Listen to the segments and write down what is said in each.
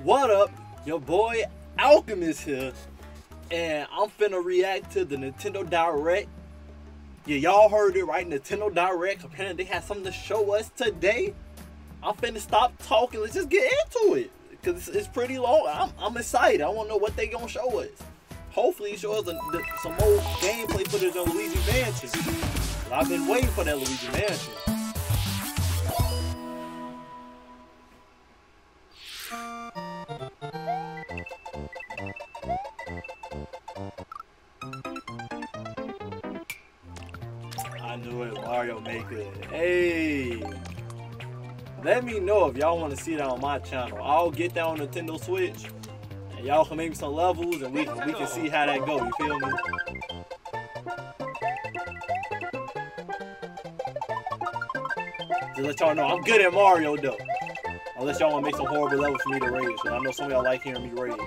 What up? Your boy Alchemist here, and I'm finna react to the Nintendo Direct. Yeah, y'all heard it right, Nintendo Direct. Apparently they had something to show us today. I'm finna stop talking. Let's just get into it, cause it's pretty long. I'm excited. I wanna know what they gonna show us. Hopefully show us some old gameplay footage on Luigi Mansion. I've been waiting for that Luigi Mansion. I knew it, Mario Maker. Hey, let me know if y'all want to see that on my channel. I'll get that on Nintendo Switch, and y'all can make me some levels, and we can see how that go. You feel me? Just let y'all know I'm good at Mario though. Unless y'all want to make some horrible levels for me to rage, because I know some of y'all like hearing me rage,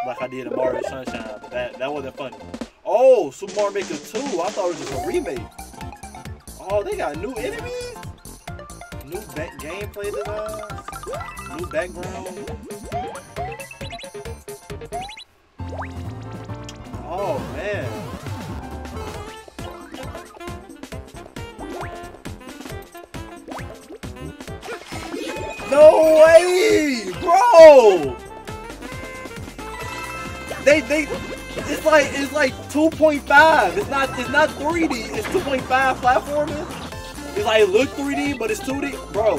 like I did in Mario Sunshine, but that wasn't funny. Oh, Super Mario Maker 2. I thought it was just a remake. Oh, they got new enemies, new gameplay designs, new background. Oh man. No way, bro! It's like 2.5. It's not 3D. It's 2.5 platforming. It's like it look 3D, but it's 2D, bro.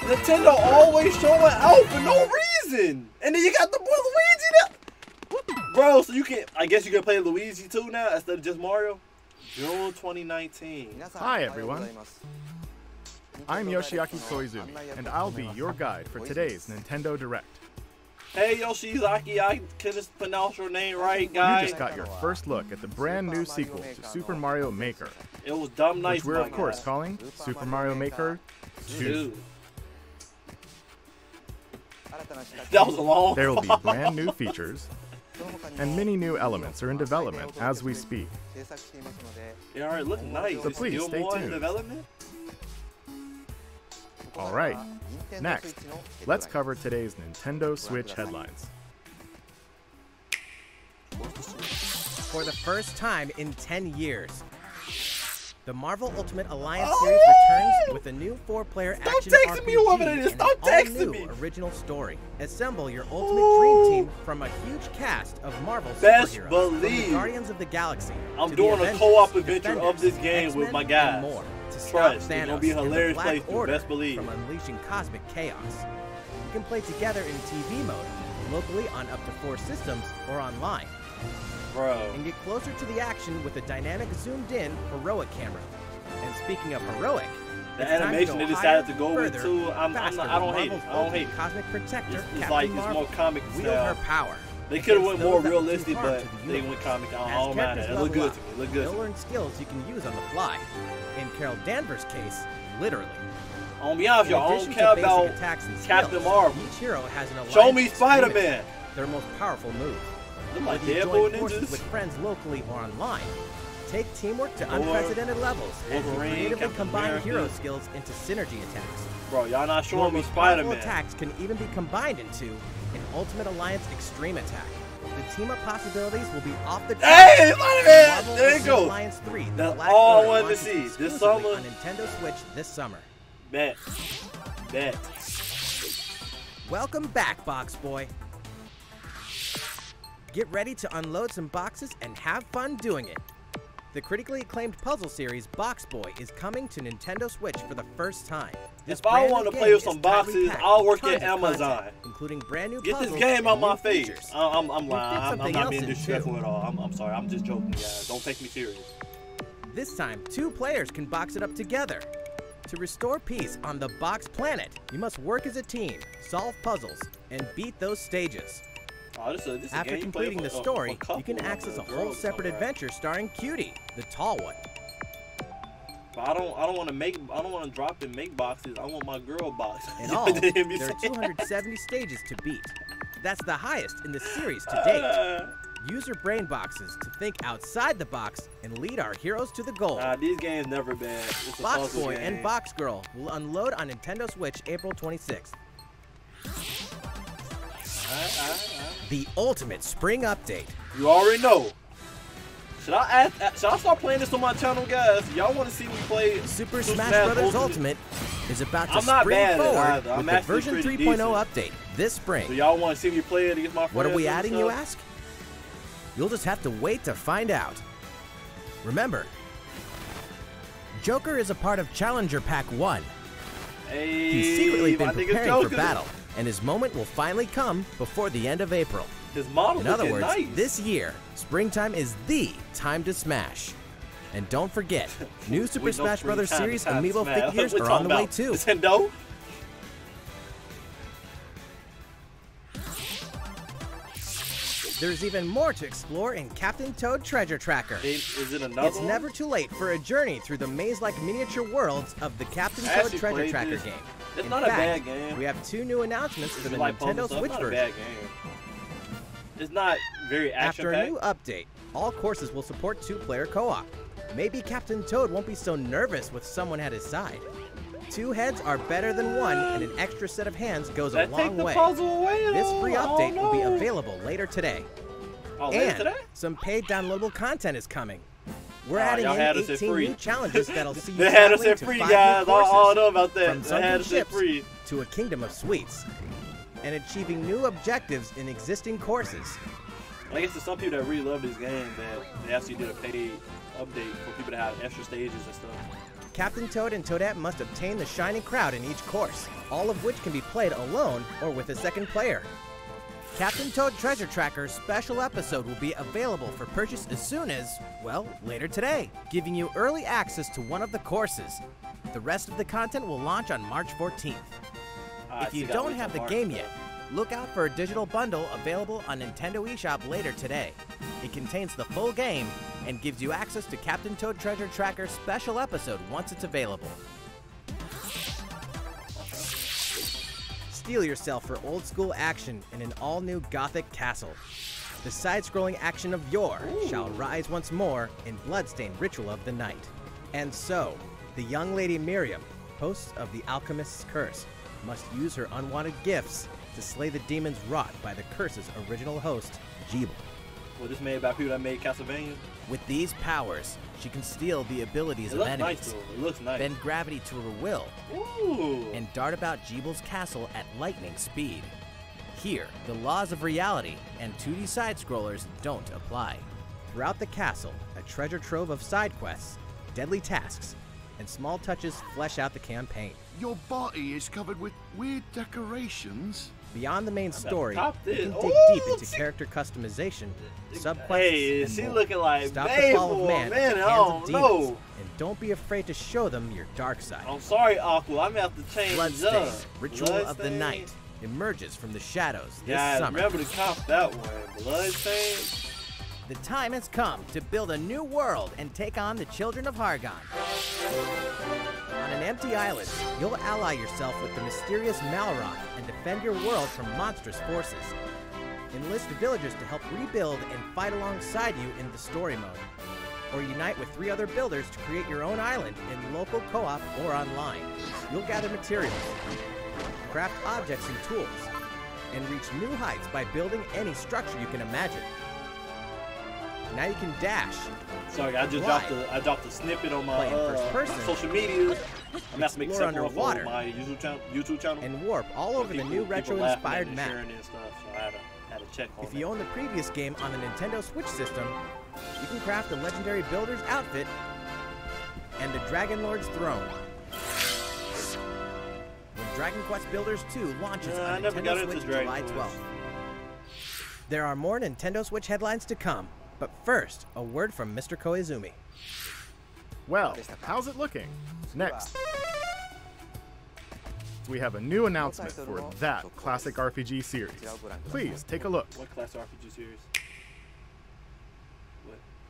Nintendo always showing out for no reason, and then you got the boy Luigi there, bro. So you can, I guess you can play Luigi too now instead of just Mario. June 2019. Hi everyone. I'm Yoshiaki Koizumi, and I'll be your guide for today's Nintendo Direct. Hey Yoshiaki, I can just pronounce your name right, guys. You just got your first look at the brand new sequel to Super Mario Maker. It was dumb nice, which we're of course calling Super Mario Maker 2. That was a long There will be brand new features, and many new elements are in development as we speak. Yeah, alright, look nice. So please stay tuned. Development? Alright, next, let's cover today's Nintendo Switch headlines. For the first time in 10 years, the Marvel Ultimate Alliance series returns with a new 4-player action RPG and an all-new original story. Assemble your ultimate dream team from a huge cast of Marvel superheroes, from the Guardians of the Galaxy. I'm doing a co-op adventure of this game with my guys. Trust, it's gonna be a hilarious playthrough, best believe. From unleashing cosmic chaos. You can play together in TV mode, locally on up to 4 systems, or online. Bro. And get closer to the action with a dynamic zoomed-in heroic camera. And speaking of heroic, the animation they decided to go with too, I don't hate it. I don't hate it. Cosmic protector, it's like it's more comic style. Her power. They could have went more realistic, but they went comic. I don't mind it. It looked good to me. It looked good. They'll learn skills you can use on the fly. In Carol Danvers' case, literally. I'll be honest, y'all. I don't care about Captain Marvel. Each hero has an show me Spider-Man. Their most powerful move. They're like Deadpool ninjas. With friends locally or online. Take teamwork to unprecedented levels as you creatively combine hero skills into synergy attacks. Bro, y'all not showing me Spider-Man. Attacks can even be combined into an Ultimate Alliance Extreme Attack. The team-up possibilities will be off the charts. Hey, Spider-Man! There you go. Alliance 3, that's all I wanted to see this summer on Nintendo Switch this summer. Bet. Welcome back, Box Boy. Get ready to unload some boxes and have fun doing it. The critically acclaimed puzzle series Box Boy is coming to Nintendo Switch for the first time. If I want to play with some boxes, I'll work at Amazon. Including brand new get this game out my face. I'm lying. I'm not being disrespectful at all. I'm sorry. I'm just joking, guys. Don't take me serious. This time, 2 players can box it up together. To restore peace on the Box Planet, you must work as a team, solve puzzles, and beat those stages. Oh, this After completing the story, you can access a whole separate adventure starring Cutie, the tall one. But I don't want to drop and make boxes. I want my girl box. In all, there are 270 stages to beat. That's the highest in the series to date. Use your brain boxes to think outside the box and lead our heroes to the goal. These games never bad. Box Boy and Box Girl will unload on Nintendo Switch April 26th. The ultimate spring update. You already know. Should I start playing this on my channel, guys? Y'all want to see me play Super Smash Bros. Ultimate is about to spring forward with the version 3.0 update this spring. So y'all want to see me play it against my friends? What are we adding, you ask? You'll just have to wait to find out. Remember, Joker is a part of Challenger Pack 1. Hey, He's secretly been preparing for battle, and his moment will finally come before the end of April. His model. In other words, this year, springtime is the time to smash. And don't forget, new Super Smash Bros. Series amiibo figures are on the way too. Nintendo? There's even more to explore in Captain Toad Treasure Tracker. Is it another It's one? never too late for a journey through the maze-like miniature worlds of the Captain Toad Treasure Tracker game. It's In not fact, a bad game. We have 2 new announcements for the Nintendo Switch It's not a version. bad game. It's not very After a action-packed. new update, all courses will support 2-player co-op. Maybe Captain Toad won't be so nervous with someone at his side. 2 heads are better than 1, and an extra set of hands goes a long way. This free update will be available later today. And some paid downloadable content is coming. We're adding in 18 new challenges that'll see you They had us traveling at to free, 5 guys. new I courses, know about that. from They sunken had us at ships free. to a kingdom of sweets, and achieving new objectives in existing courses. I guess there's some people that really love this game that they actually did a paid update for people that have extra stages and stuff. Captain Toad and Toadette must obtain the Shining Crowd in each course, all of which can be played alone or with a second player. Captain Toad Treasure Tracker's special episode will be available for purchase as soon as, well, later today, giving you early access to one of the courses. The rest of the content will launch on March 14th. If you don't have the game yet, look out for a digital bundle available on Nintendo eShop later today. It contains the full game and gives you access to Captain Toad Treasure Tracker's special episode once it's available. Steel yourself for old school action in an all-new Gothic castle. The side-scrolling action of yore shall rise once more in bloodstained Ritual of the Night. And so, the young lady Miriam, host of the Alchemist's Curse, must use her unwanted gifts to slay the demons wrought by the curse's original host, Jeeble. Well, this made by people that made Castlevania. With these powers, she can steal the abilities of enemies, nice, though. It looks nice. bend gravity to her will, Ooh. and dart about Jeeble's castle at lightning speed. Here, the laws of reality and 2D side-scrollers don't apply. Throughout the castle, a treasure trove of side quests, deadly tasks, and small touches flesh out the campaign. Your body is covered with weird decorations. Beyond the main story, cop you this. can dig Ooh, deep into see- character customization, subquests, Hey, and she more. looking like Stop the babe fall of for man, a at minute. the I hands of don't demons, know. and don't be afraid to show them your dark side. I'm sorry, Aqua. I'm gonna have to change Bloodstain, up. Ritual of the Night, emerges from the shadows this Guys, summer. remember to cop that one. Bloodstain. The time has come to build a new world and take on the children of Hargon. On an empty island, you'll ally yourself with the mysterious Malroth and defend your world from monstrous forces. Enlist villagers to help rebuild and fight alongside you in the story mode. Or unite with 3 other builders to create your own island in local co-op or online. You'll gather materials, craft objects and tools, and reach new heights by building any structure you can imagine. Now you can dash. Sorry, I just dropped a snippet on my Play in first person. social media. I'm gonna have to make a Explore separate one for underwater. my YouTube channel. And warp all over the new retro-inspired map. And stuff, so I had to check on If you own the previous game on the Nintendo Switch system, you can craft the legendary Builder's outfit and the Dragon Lord's throne. When Dragon Quest Builders 2 launches I on never got Nintendo into Switch Dragon July Quest. 12th. There are more Nintendo Switch headlines to come, but first, a word from Mr. Koizumi. Well, how's it looking? Next, we have a new announcement for that classic RPG series. Please take a look. What class RPG series?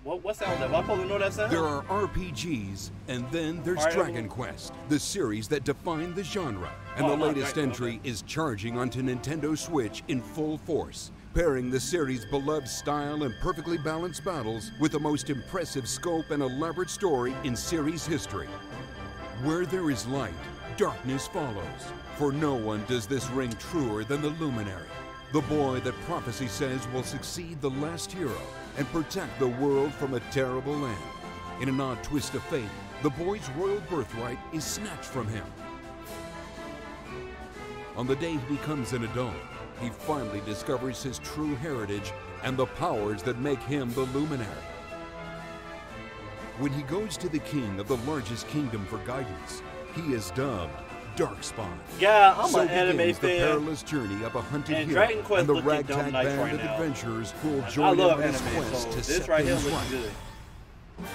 What sound that? Am I supposed to know that sound? There are RPGs, and then there's Alright, Dragon Quest, the series that defined the genre. And the not latest Dragon, entry okay. is charging onto Nintendo Switch in full force, pairing the series' beloved style and perfectly balanced battles with the most impressive scope and elaborate story in series history. Where there is light, darkness follows. For no one does this ring truer than the Luminary. the boy that prophecy says will succeed the last hero and protect the world from a terrible land. In an odd twist of fate, the boy's royal birthright is snatched from him. On the day he becomes an adult, he finally discovers his true heritage and the powers that make him the luminary. When he goes to the king of the largest kingdom for guidance, he is dubbed Darkspawn. Yeah, I'm so an anime begins the fan. perilous journey of a hunted And hero Dragon Quest and the looking ragtag dumb nice band right of now. adventurers who will I join love in his anime, quest so to this set right here things looks right. good.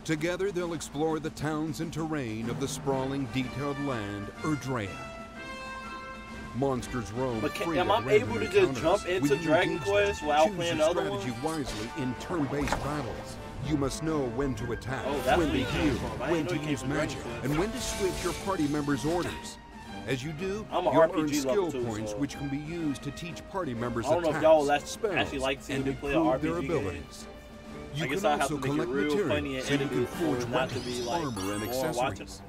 Together, they'll explore the towns and terrain of the sprawling, detailed land, Erdrea. Monsters roam But free am at I able random to just encounters. jump into When you Dragon engage Quest them, without choose playing your the other strategy ones? wisely in turn-based battles. You must know when to attack, Oh, that's when where to he came heal, from. I when didn't know to he came use from Dragon magic, Quest. and when to switch your party members' orders. As you do, I'm a you'll RPG earn skill level too, points so- which can be used to teach party members I don't know if attacks, y'all spells, actually like seeing and me play an improve their RPG game. abilities. You I guess can I have also to make it collect real funny materials and so you can edited forge for not to weapons, be like armor, and boring accessories.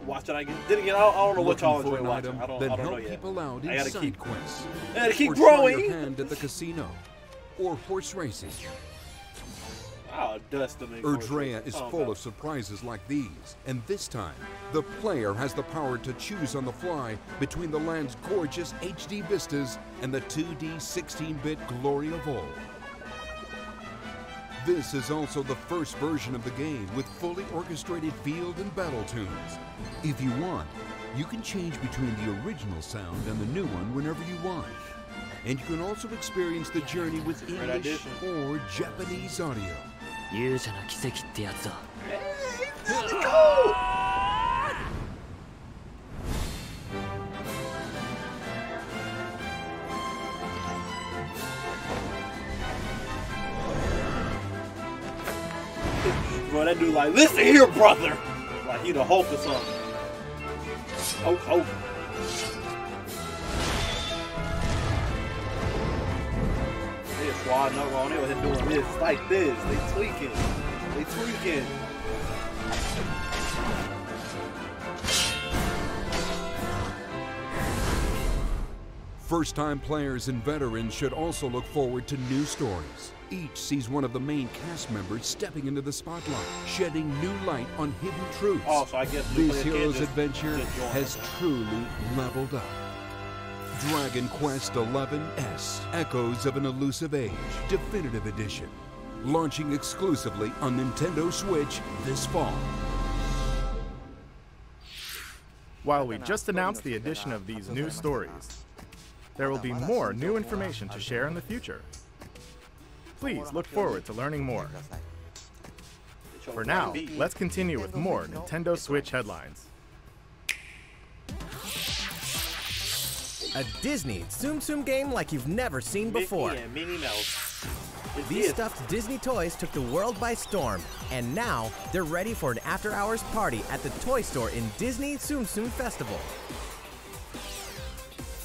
watching I get. Then again, I don't know what y'all Looking for enjoy an watching. item I don't that know help yet. people out I in gotta side keep- quests. I gotta keep or try growing. your hand at the casino, or horse racing. Oh, dust them in Erdrea is Oh, full God. of surprises like these, and this time, the player has the power to choose on the fly between the land's gorgeous HD vistas and the 2D 16-bit glory of old. This is also the first version of the game with fully orchestrated field and battle tunes. If you want, you can change between the original sound and the new one whenever you want. And you can also experience the journey with English or Japanese audio. 勇者の奇跡ってやつだ。 Bro, that dude like, listen here, brother. Like he the Hulk or something. Hulk. They just squad no wrong. They were doing this like this. They tweaking. First-time players and veterans should also look forward to new stories. Each sees one of the main cast members stepping into the spotlight, shedding new light on hidden truths. Oh, so I guess we This play a hero's kid, adventure just join. has truly leveled up. Dragon Quest XI-S, Echoes of an Elusive Age, Definitive Edition. Launching exclusively on Nintendo Switch this fall. While we just announced the addition of these new stories, there will be more new information to share in the future. Please look forward to learning more. For now, let's continue with more Nintendo Switch headlines. A Disney Tsum Tsum game like you've never seen before. Mickey and Minnie Mouse. These stuffed Disney toys took the world by storm, and now they're ready for an after-hours party at the toy store in Disney Tsum Tsum Festival.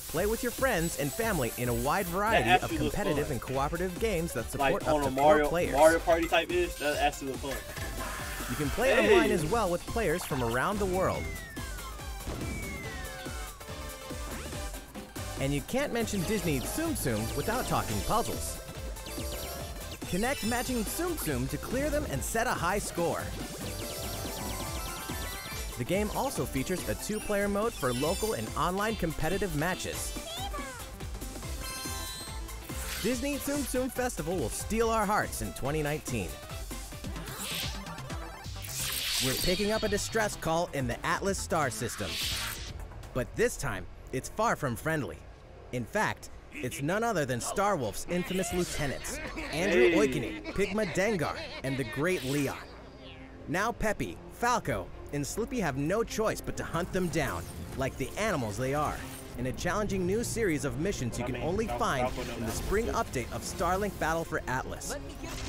Play with your friends and family in a wide variety of actually looks competitive fun. and cooperative games that support Like up on to a 4 Mario players. Party type is that's actually fun. You can play Hey! online as well with players from around the world. And you can't mention Disney Tsum Tsum without talking puzzles. Connect matching Tsum Tsum to clear them and set a high score. The game also features a 2-player mode for local and online competitive matches. Disney Tsum Tsum Festival will steal our hearts in 2019. We're picking up a distress call in the Atlas star system. But this time, it's far from friendly. In fact, it's none other than Starwolf's infamous lieutenants, Andrew Oikonen, Pigma Dengar, and the Great Leon. Now Peppy, Falco, and Slippy have no choice but to hunt them down, like the animals they are, in a challenging new series of missions you can only find in the spring update of Starlink Battle for Atlas.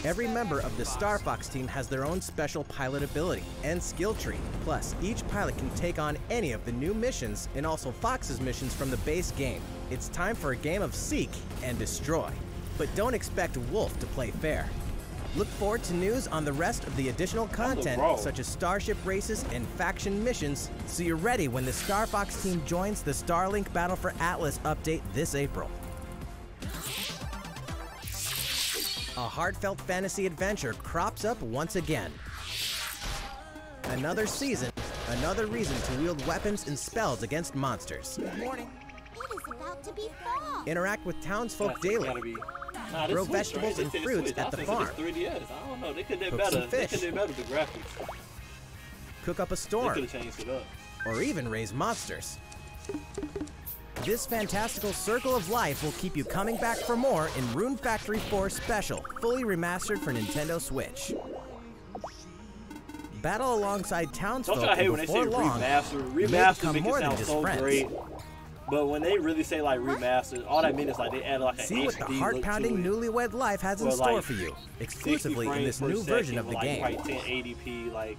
Every member of the Star Fox team has their own special pilot ability and skill tree. Plus, each pilot can take on any of the new missions and also Fox's missions from the base game. It's time for a game of seek and destroy. But don't expect Wolf to play fair. Look forward to news on the rest of the additional content, such as starship races and faction missions, so you're ready when the Star Fox team joins the Starlink Battle for Atlas update this April. A heartfelt fantasy adventure crops up once again. Another season, another reason to wield weapons and spells against monsters. Good morning. It is about to be fall. Interact with townsfolk daily. Grow vegetables and fruits at the farm. 3DS. I don't know. They could do Cook better. some fish. They could do better with the graphics. Cook up a They storm. could have changed it up. Or even raise monsters. This fantastical circle of life will keep you coming back for more in Rune Factory 4 Special, fully remastered for Nintendo Switch. Battle alongside townsfolk, Don't y'all hate and when they say before long, remaster? you may Remaster become make more it than sound just so friends. great. But when they really say like remastered, all that means is like they add like an See what the HD heart-pounding look to it. newlywed life has in Or, store like, for you, 60 exclusively in frames this per new version second of the with, game. like 1080p, like.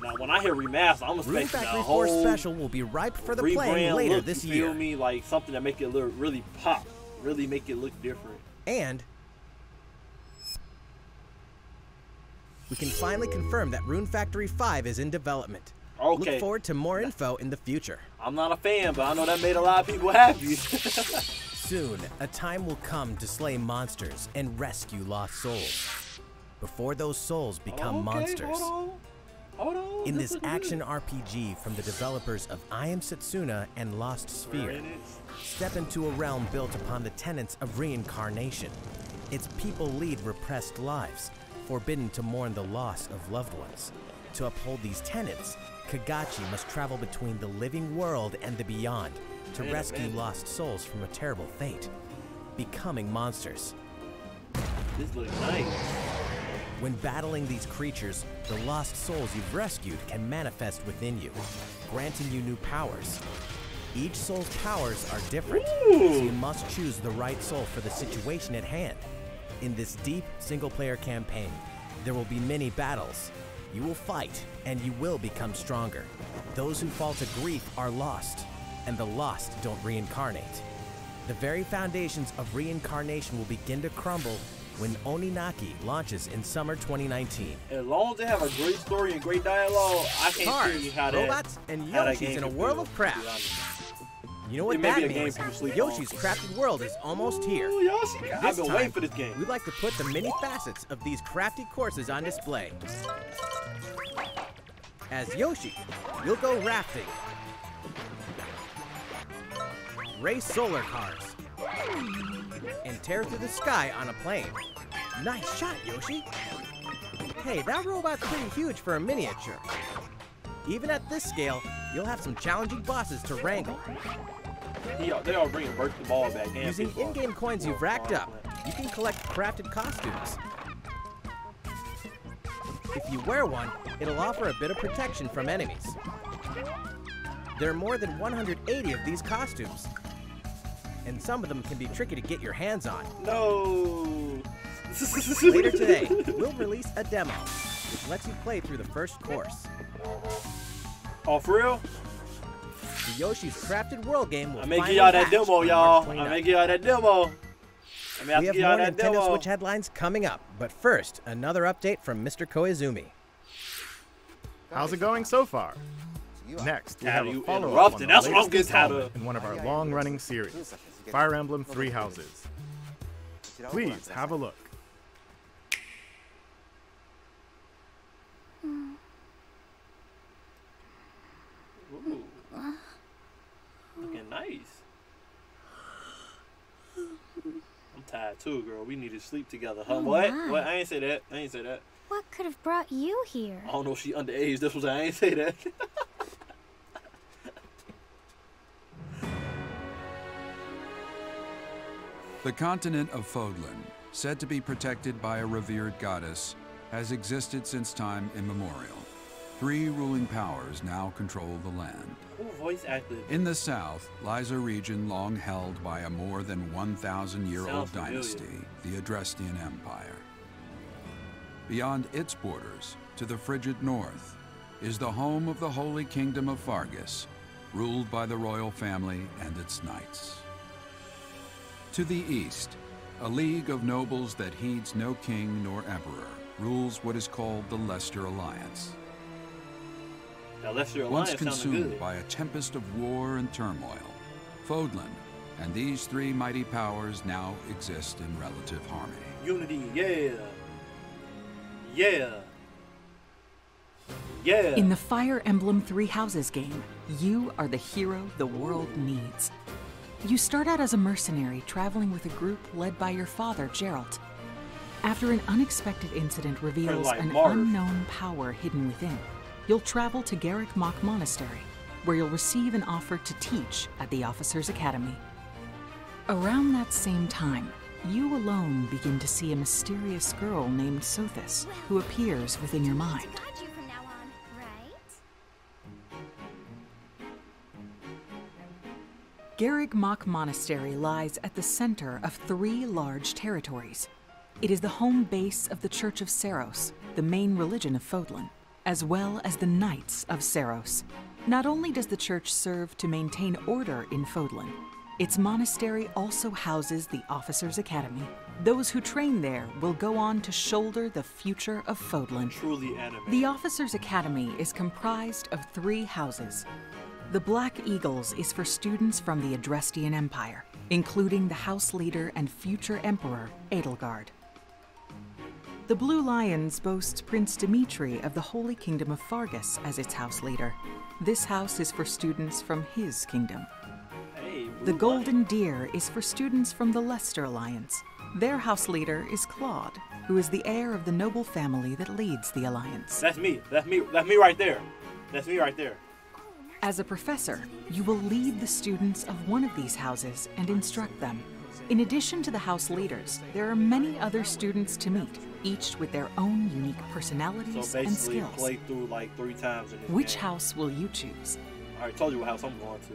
Now, when I hear remaster, I'm Rune expecting a Factory 4 whole Special will be ripe for the playing rebrand later look. this You year. feel me? Like something that make it look really pop, really make it look different. And we can finally confirm that Rune Factory 5 is in development. Okay. Look forward to more info in the future. I'm not a fan, but I know that made a lot of people happy. Soon, a time will come to slay monsters and rescue lost souls. Before those souls become monsters. Hold on. In this action RPG from the developers of I Am Setsuna and Lost Sphere, step into a realm built upon the tenets of reincarnation. Its people lead repressed lives, forbidden to mourn the loss of loved ones. To uphold these tenets, Kagachi must travel between the living world and the beyond to rescue lost souls from a terrible fate, becoming monsters. This looks nice. When battling these creatures, the lost souls you've rescued can manifest within you, granting you new powers. Each soul's powers are different, so you must choose the right soul for the situation at hand. In this deep single-player campaign, there will be many battles. You will fight, and you will become stronger. Those who fall to grief are lost, and the lost don't reincarnate. The very foundations of reincarnation will begin to crumble when Oninaki launches in summer 2019. As long as they have a great story and great dialogue, I can't Cars, see how that robots, and how that Yoshis game in a can world feel, of crap. to be honest. You know what It may that be a game means? people sleep Yoshi's on. Crafted World is almost here. Ooh, Yoshi, I've This been time, waiting for this game. we'd like to put the many facets of these crafty courses on display. As Yoshi, you'll go rafting, race solar cars, and tear through the sky on a plane. Nice shot, Yoshi. Hey, that robot's pretty huge for a miniature. Even at this scale, you'll have some challenging bosses to wrangle. They are bringing Bert the ball back. Damn, Using people are- in-game coins you've racked up, you can collect crafted costumes. If you wear one, it'll offer a bit of protection from enemies. There are more than 180 of these costumes, and some of them can be tricky to get your hands on. No. Later today, we'll release a demo, which lets you play through the first course. Oh, for real? The Yoshi's Crafted World game will I may give finally y'all that hatch demo, on y'all. March I 29th. may give y'all that demo. We have give more y'all that Nintendo demo. Switch headlines coming up, but first, another update from Mr. Koizumi. How's it going so far? Next, we have you a follow-up interrupted. on the That's what I'm latest getting tired installment of. in one of our long-running series, Fire Emblem Three Houses. Please have a look. Ooh. Looking nice. I'm tired too, girl. We need to sleep together. Huh? Oh, What? my. What? I ain't say that. I ain't say that. What could have brought you here? I don't know if she underage. This was I ain't say that. The continent of Fodlan, said to be protected by a revered goddess, has existed since time immemorial. 3 ruling powers now control the land. Who voice acted? In the south lies a region long held by a more than 1,000-year-old Sounds familiar. dynasty, the Adrestian Empire. Beyond its borders, to the frigid north, is the home of the Holy Kingdom of Fargus, ruled by the royal family and its knights. To the east, a league of nobles that heeds no king nor emperor rules what is called the Leicester Alliance. Now, Lester Once Alliance sounded consumed good. by a tempest of war and turmoil, Fodlan, And these three mighty powers now exist in relative harmony. Unity, yeah. Yeah. Yeah. In the Fire Emblem Three Houses game, you are the hero the world needs. You start out as a mercenary traveling with a group led by your father, Geralt. After an unexpected incident reveals an unknown power hidden within, you'll travel to Garrick Mach Monastery, where you'll receive an offer to teach at the Officers' Academy. Around that same time, you alone begin to see a mysterious girl named Sothis, who appears within your mind. Got you from now on, right? Garrick Mach Monastery lies at the center of 3 large territories. It is the home base of the Church of Seiros, the main religion of Fodlan, as well as the Knights of Seiros. Not only does the church serve to maintain order in Fodlan, its monastery also houses the Officers' Academy. Those who train there will go on to shoulder the future of Fodlan. Truly anime. The Officers' Academy is comprised of 3 houses. The Black Eagles is for students from the Adrestian Empire, including the house leader and future emperor, Edelgard. The Blue Lions boasts Prince Dimitri of the Holy Kingdom of Fargus as its house leader. This house is for students from his kingdom. The Golden Deer is for students from the Leicester Alliance. Their house leader is Claude, who is the heir of the noble family that leads the Alliance. That's me. That's me right there. That's me right there. As a professor, you will lead the students of one of these houses and instruct them. In addition to the house leaders, there are many other students to meet, each with their own unique personalities and skills. Play through like 3 times in this Which game. house will you choose? I already told you what house I'm going to.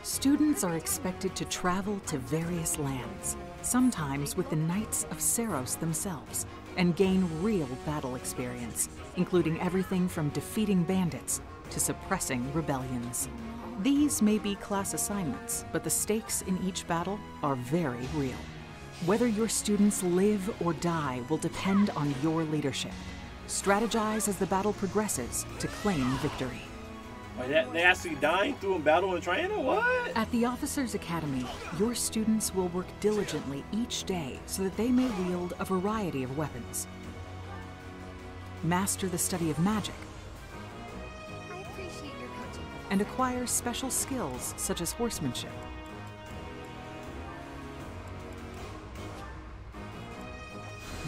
Students are expected to travel to various lands, sometimes with the Knights of Seiros themselves, and gain real battle experience, including everything from defeating bandits to suppressing rebellions. These may be class assignments, but the stakes in each battle are very real. Whether your students live or die will depend on your leadership. Strategize as the battle progresses to claim victory. They actually dying through in battle and training? What? At the Officers' Academy, your students will work diligently each day so that they may wield a variety of weapons. Master the study of magic. I appreciate your coaching. And acquire special skills such as horsemanship.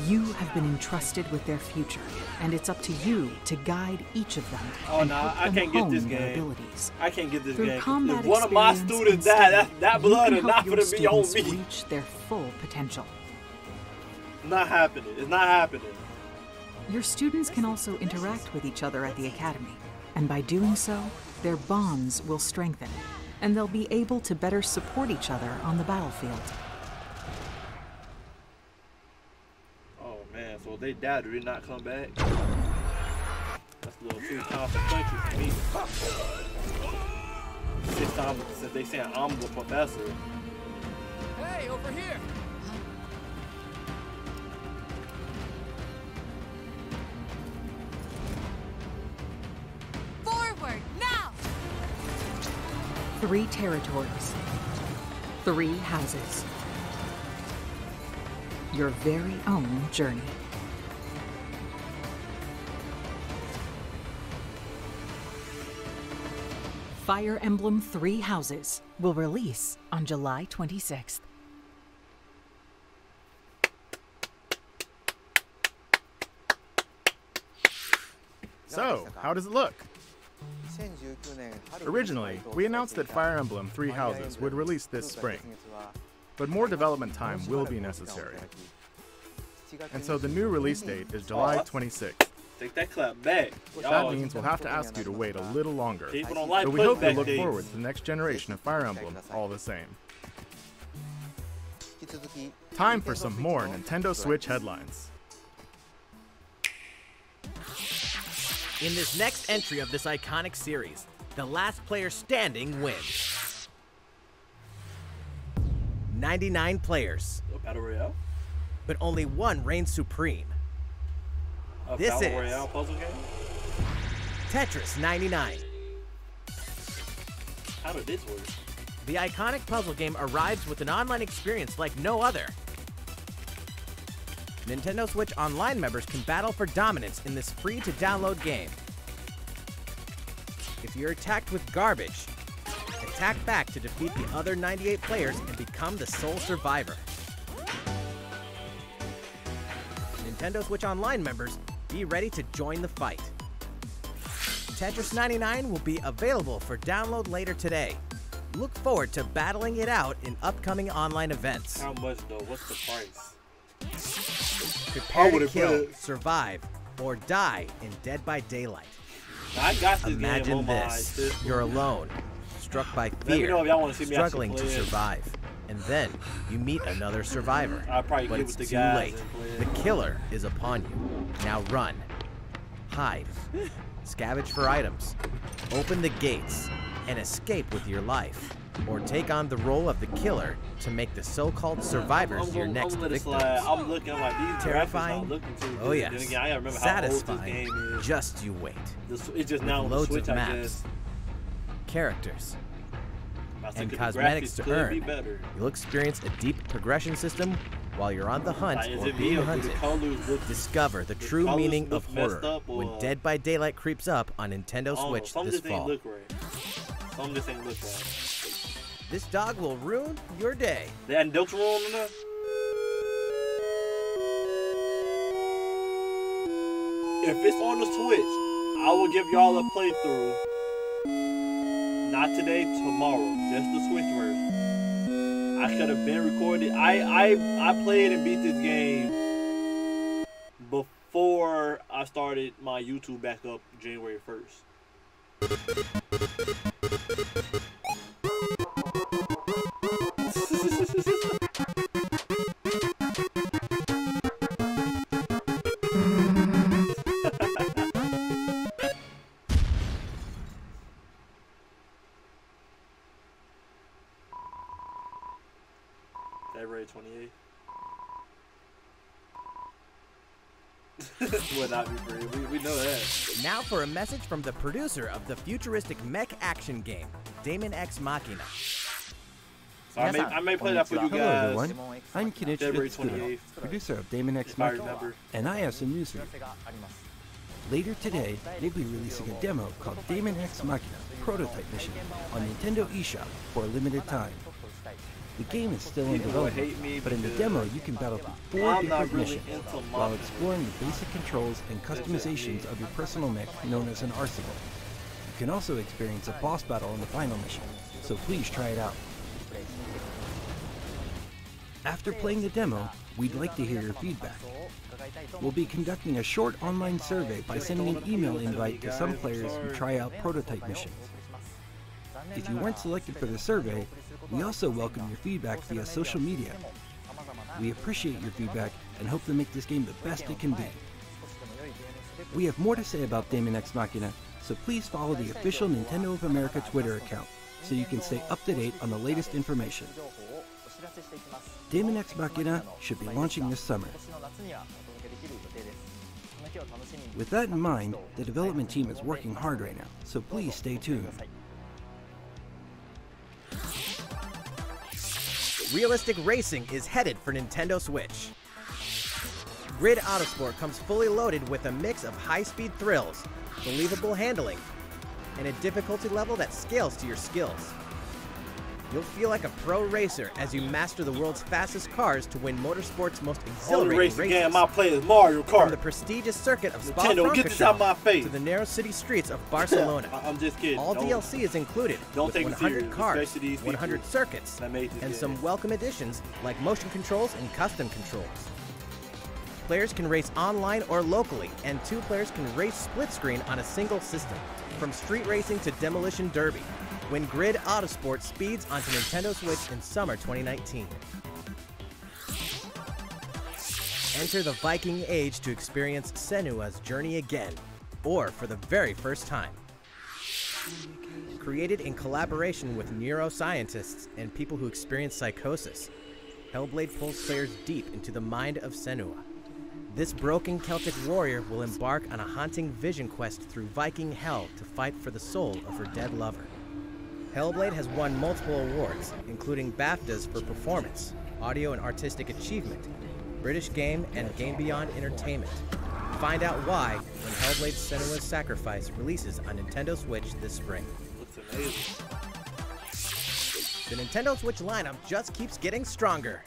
You have been entrusted with their future, and it's up to you to guide each of them. Oh and no, help I them can't get hone this their game. abilities. I can't get this Through game. combat If one of my experience students and die, study, that blood you is can not help your gonna be on students me. reach their full potential. Not happening. It's not happening. Your students can also interact with each other at the Academy, and by doing so, their bonds will strengthen, and they'll be able to better support each other on the battlefield. Oh man, so if they died, do they not come back? That's a little too consequential for me. This time, since they saying I'm the professor. Hey, over here! Forward, now! 3 territories, 3 houses. Your very own journey. Fire Emblem Three Houses will release on July 26th. So, how does it look? Originally, we announced that Fire Emblem Three Houses would release this spring, but more development time will be necessary. And so the new release date is July 26th. Take that clap back. That means we'll have to ask you to wait a little longer, People don't like but we hope you'll putback look dates. forward to the next generation of Fire Emblem all the same. Time for some more Nintendo Switch headlines. In this next entry of this iconic series, the last player standing wins. 99 players, A battle royale? but only one reigns supreme. A This battle is- royale puzzle game? Tetris 99. How did this work? The iconic puzzle game arrives with an online experience like no other. Nintendo Switch Online members can battle for dominance in this free-to-download game. If you're attacked with garbage, attack back to defeat the other 98 players and become the sole survivor. Nintendo Switch Online members, be ready to join the fight. Tetris 99 will be available for download later today. Look forward to battling it out in upcoming online events. How much though? What's the price? Prepare to kill, survive, or die in Dead by Daylight. Now, I got this Imagine game on this. You're alone, struck by Let me fear, know if y'all wanna see me struggling actually to play it. survive. And then you meet another survivor. I'll probably But get it's with the too guys late. and play it. The killer is upon you. Now run, hide, scavenge for items, open the gates, and escape with your life. Or take on the role of the killer to make the so-called survivors your next victims. I'm looking I'm like these Terrifying? graphics not looking too good. Oh yes. Then again, I gotta remember Satisfying? how old this game is. Just you wait. It's just With now on the loads Switch, of I maps, guess. characters, I was and thinking the cosmetics graphics to could be earn. better. You'll experience a deep progression system while you're on the hunt Like, is or it me being or do hunted. the colors look? Discover the true colors meaning look of messed horror up, or when Dead by Daylight creeps up on Nintendo Oh, Switch some this just ain't fall. look right. Some just ain't look right. This dog will ruin your day. They had Deltarune in there? If it's on the Switch, I will give y'all a playthrough. Not today, tomorrow. Just the Switch version. I could have been recorded. I played and beat this game before I started my YouTube back up January 1st. February 28th. Would not be free. We know that. Now for a message from the producer of the futuristic mech action game, Daemon X Machina. So I may play that for you guys. Hello everyone, I'm Kenichika February Tsuruo, 28th. producer of Daemon X If I Machina, remember. and I have some news for you. Later today, we'll be releasing a demo called Daemon X Machina Prototype Mission on Nintendo eShop for a limited time. The game is still in People will hate development, me but in the because demo you can battle through 4 I'm not different really missions into while manga. exploring the basic controls and customizations of your personal mech known as an arsenal. You can also experience a boss battle in the final mission, so please try it out. After playing the demo, we'd like to hear your feedback. We'll be conducting a short online survey by sending an email invite to some players who try out prototype missions. If you weren't selected for the survey, we also welcome your feedback via social media. We appreciate your feedback and hope to make this game the best it can be. We have more to say about Daemon X Machina, so please follow the official Nintendo of America Twitter account so you can stay up to date on the latest information. Daemon X Machina should be launching this summer. With that in mind, the development team is working hard right now, so please stay tuned. Realistic racing is headed for Nintendo Switch. Grid Autosport comes fully loaded with a mix of high-speed thrills, believable handling, and a difficulty level that scales to your skills. You'll feel like a pro racer as you master the world's fastest cars to win motorsport's most Only exhilarating racing races. game I play is Mario From Kart. the prestigious circuit of Nintendo, get this out my face. to the narrow city streets of Barcelona. I'm just kidding. All Don't- DLC is included, don't with take it 100 serious, cars, especially these 100 people circuits, that made this and game. some welcome additions like motion controls and custom controls. Players can race online or locally, and 2 players can race split screen on a single system. From street racing to demolition derby, when Grid Autosport speeds onto Nintendo Switch in summer 2019. Enter the Viking Age to experience Senua's journey again, or for the very first time. Created in collaboration with neuroscientists and people who experience psychosis, Hellblade pulls players deep into the mind of Senua. This broken Celtic warrior will embark on a haunting vision quest through Viking hell to fight for the soul of her dead lover. Hellblade has won multiple awards, including BAFTAs for performance, audio and artistic achievement, British Game and Game Beyond Entertainment. Find out why when Hellblade: Senua's Sacrifice releases on Nintendo Switch this spring. Looks amazing. The Nintendo Switch lineup just keeps getting stronger.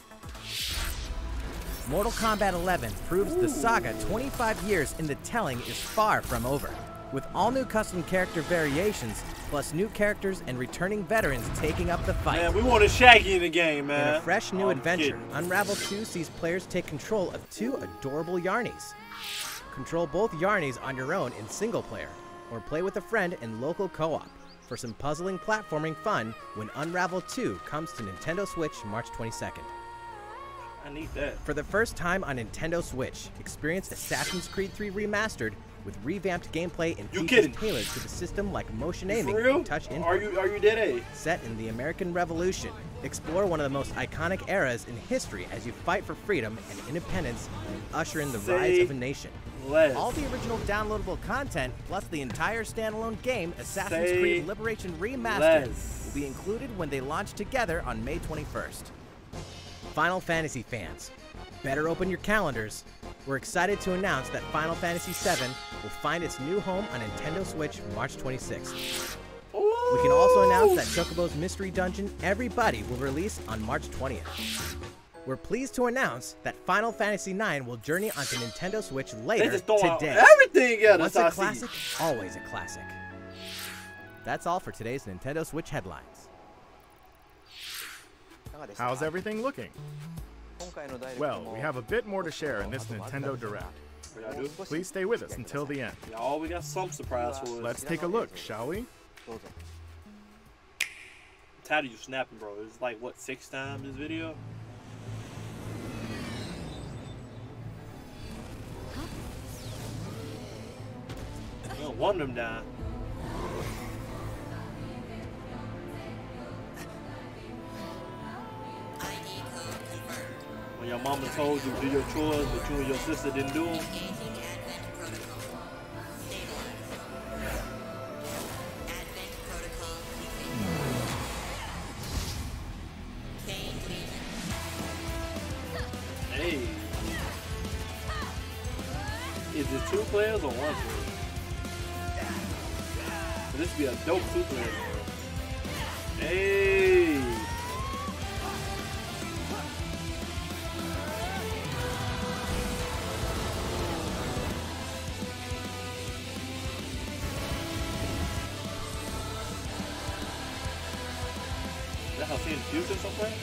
Mortal Kombat 11 proves the saga 25 years in the telling is far from over. With all new custom character variations, plus new characters and returning veterans taking up the fight. Man, we want a Shaggy in the game, man. In a fresh new adventure, Unravel 2 sees players take control of 2 adorable Yarnies. Control both Yarnies on your own in single player, or play with a friend in local co-op for some puzzling platforming fun when Unravel 2 comes to Nintendo Switch March 22nd. I need that. For the first time on Nintendo Switch, experience Assassin's Creed 3 Remastered with revamped gameplay and features tailored to the system like motion aiming and touch input. Are you dead A? Set in the American Revolution, explore one of the most iconic eras in history as you fight for freedom and independence and usher in the rise of a nation. All the original downloadable content, plus the entire standalone game, Assassin's Creed Liberation Remastered, will be included when they launch together on May 21st. Final Fantasy fans, better open your calendars. We're excited to announce that Final Fantasy VII will find its new home on Nintendo Switch March 26th. We can also announce that Chocobo's Mystery Dungeon Everybody will release on March 20th. We're pleased to announce that Final Fantasy IX will journey onto Nintendo Switch later today. Everything Once a classic, always a classic. That's all for today's Nintendo Switch headlines. How's everything looking? Well, we have a bit more to share in this Nintendo Direct. Please stay with us until the end. Y'all, we got some surprise for us. Let's take a look, shall we? I'm tired of you snapping, bro. It's like, what, 6 times this video? One of them down. When your mama told you to do your chores, but you and your sister didn't do them. Hey. Is it 2 players or 1 player? This be a dope 2 player. Hey. Is that how see in the future somewhere?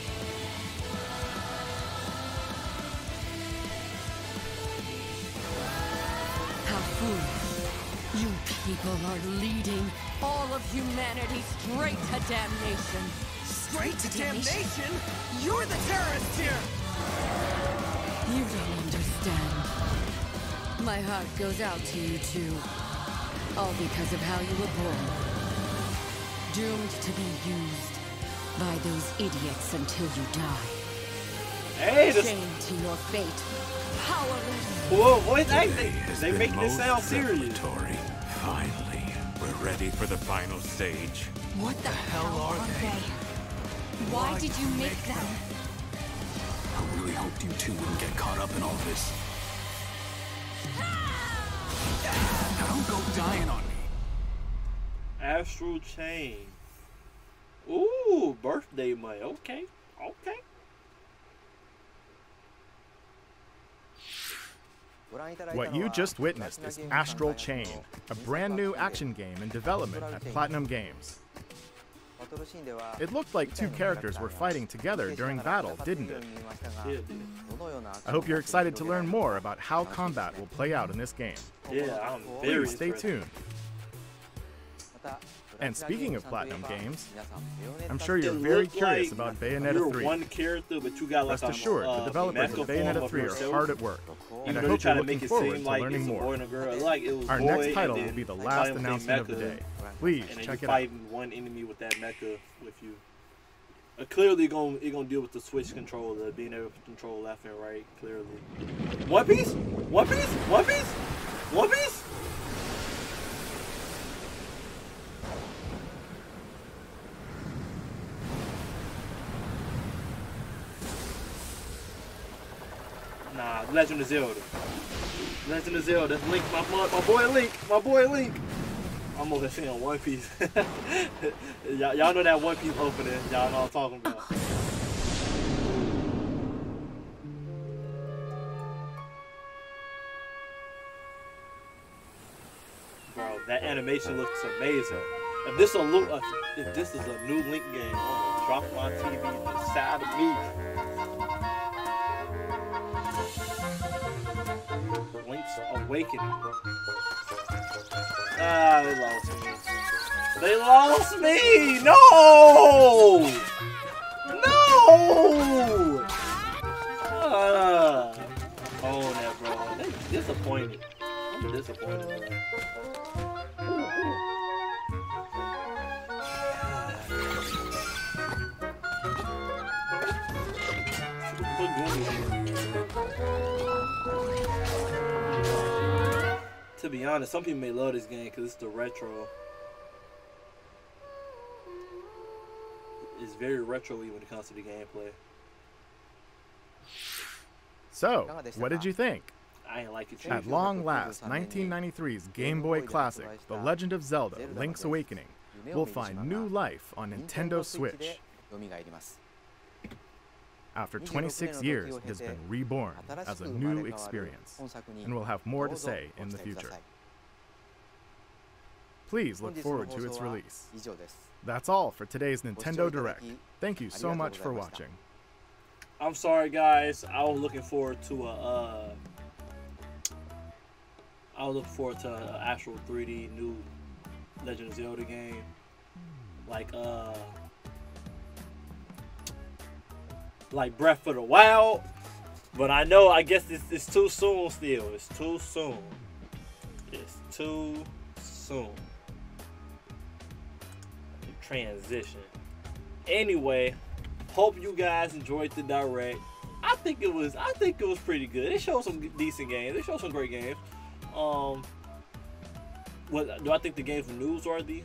How foolish. You people are leading all of humanity straight to damnation. Straight to damnation? You're the terrorist here! You don't understand. My heart goes out to you too. All because of how you were born. Doomed to be used by those idiots until you die. Hey, shame to your fate. Powerless. Whoa, voice acting. They make this sound serious. Finally, we're ready for the final stage. What the hell are they? Why did you make them? I really hoped you two wouldn't get caught up in all this. Now don't go dying on me. Astral Chain. Ooh, birthday money. Okay, okay. What you just witnessed is Astral Chain, a brand new action game in development at Platinum Games. It looked like 2 characters were fighting together during battle, didn't it? I hope you're excited to learn more about how combat will play out in this game. Yeah, I'm very Please stay tuned. And speaking of Platinum Games, I'm sure you're very curious about Bayonetta 3. One character, but you got like Rest assured, the developers of Bayonetta 3 are hard at work, and I hope you're looking forward to learning more. Our next title will be the last announcement of the day. Please check it out. Fighting one enemy with that mecha with you. Clearly, it's gonna deal with the Switch controller, being able to control left and right. Clearly, One Piece, One Piece, One Piece, One Piece. Nah, Legend of Zelda. Legend of Zelda. That's Link, my boy Link. My boy Link. I'm over here saying One Piece. Y'all know that One Piece opening. Y'all know what I'm talking about. Bro, that animation looks amazing. If this is a new Link game, I'm gonna drop my TV to the side of me. Link's Awakening. Ah, they lost me. They lost me! No! No! Own that, bro. They disappointed. I'm disappointed, bro. To be honest, some people may love this game because it's the retro. It's very retro-y when it comes to the gameplay. So, what did you think? I ain't like it. At long last, 1993's Game Boy classic, The Legend of Zelda: Link's Awakening, will find new life on Nintendo Switch. After 26 years, it has been reborn as a new experience, and will have more to say in the future. Please look forward to its release. That's all for today's Nintendo Direct. Thank you so much for watching. I'm sorry, guys. I was looking forward to an actual 3D new Legend of Zelda game, like Breath of the Wild, but I guess it's too soon still. It's too soon. It's too soon. Transition. Anyway, hope you guys enjoyed the Direct. I think it was pretty good. It showed some decent games. It showed some great games. What do I think the games were newsworthy?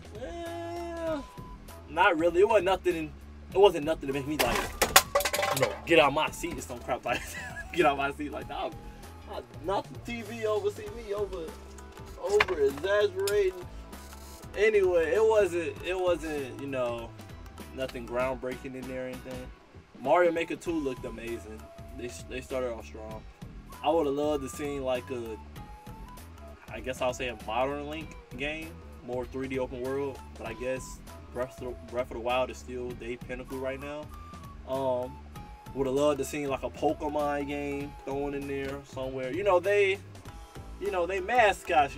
Not really. It wasn't nothing to make me like, get out my seat and some crap like that. Get out my seat like that. Not the TV see me over exaggerating. Anyway, it wasn't, nothing groundbreaking in there or anything. Mario Maker 2 looked amazing. They started off strong. I would have loved to see like I guess I'll say a modern Link game, more 3D open world, but I guess Breath of the Wild is still their pinnacle right now. Would have loved to see like a Pokemon game thrown in there somewhere. They mascots,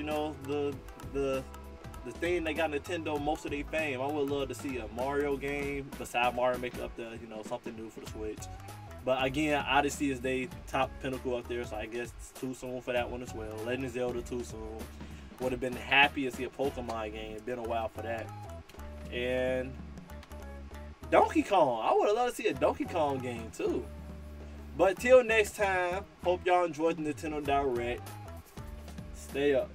the thing they got Nintendo most of their fame. I would love to see a Mario game beside Mario Maker up there, something new for the Switch. But again, Odyssey is their top pinnacle up there, so I guess it's too soon for that one as well. Legend of Zelda too soon. Would have been happy to see a Pokemon game. Been a while for that. And Donkey Kong. I would have loved to see a Donkey Kong game too. But till next time, hope y'all enjoyed the Nintendo Direct. Stay up.